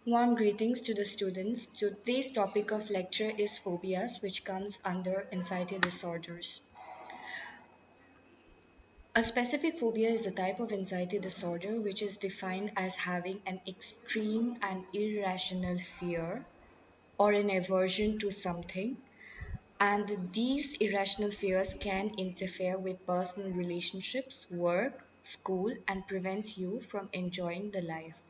Warm greetings to the students. Today's topic of lecture is phobias, which comes under anxiety disorders. A specific phobia is a type of anxiety disorder which is defined as having an extreme and irrational fear or an aversion to something. And these irrational fears can interfere with personal relationships, work, school, and prevent you from enjoying the life.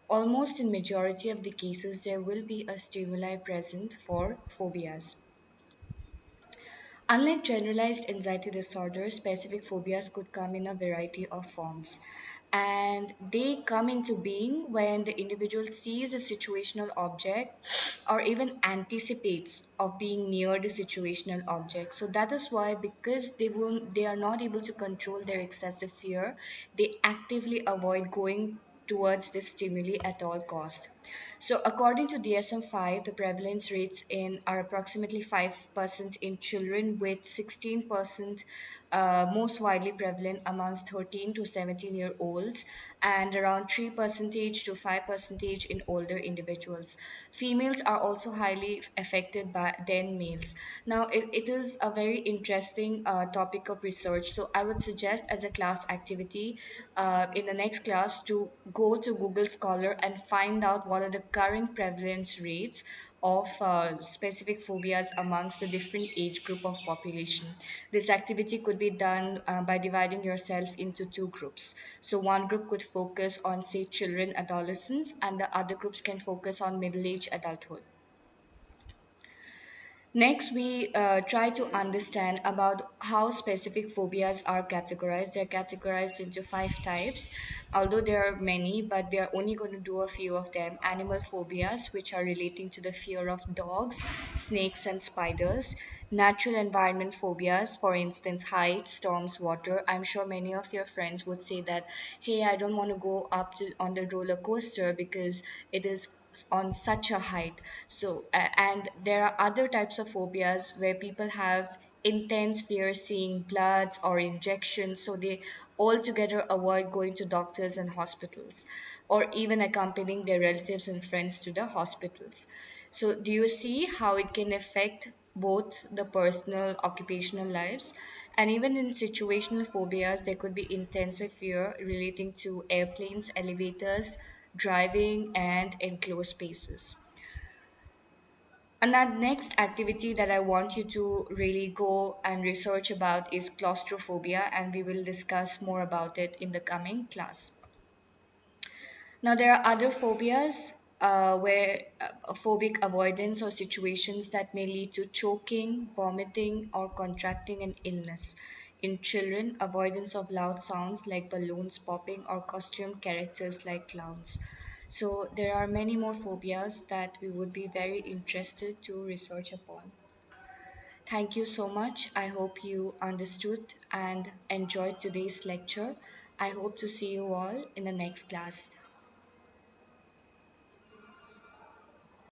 Almost in majority of the cases, there will be a stimuli present for phobias. Unlike generalized anxiety disorders, specific phobias could come in a variety of forms. And they come into being when the individual sees a situational object or even anticipates of being near the situational object. So that is why, because they are not able to control their excessive fear, they actively avoid going towards this stimuli at all cost. So according to DSM-5, the prevalence rates in are approximately 5% in children, with 16% most widely prevalent amongst 13 to 17-year olds, and around 3% to 5% in older individuals. Females are also highly affected by than males. Now, it is a very interesting topic of research. So I would suggest as a class activity in the next class to go to Google Scholar and find out what are the current prevalence rates of specific phobias amongst the different age group of population. This activity could be done by dividing yourself into two groups. So one group could focus on, say, children, adolescents, and the other groups can focus on middle-aged adulthood. Next, we try to understand about how specific phobias are categorized. They're categorized into five types, although there are many, but we are only going to do a few of them. Animal phobias, which are relating to the fear of dogs, snakes, and spiders. Natural environment phobias, for instance, heights, storms, water. I'm sure many of your friends would say that, hey, I don't want to go up to on the roller coaster because it is on such a height. So and there are other types of phobias where people have intense fear seeing blood or injections, so they altogether avoid going to doctors and hospitals, or even accompanying their relatives and friends to the hospitals. So do you see how it can affect both the personal occupational lives? And even in situational phobias, there could be intensive fear relating to airplanes, elevators, driving, and enclosed spaces. And that next activity that I want you to really go and research about is claustrophobia, and we will discuss more about it in the coming class. Now, there are other phobias where phobic avoidance or situations that may lead to choking, vomiting, or contracting an illness. In children, avoidance of loud sounds like balloons popping or costume characters like clowns. So, there are many more phobias that we would be very interested to research upon. Thank you so much. I hope you understood and enjoyed today's lecture. I hope to see you all in the next class.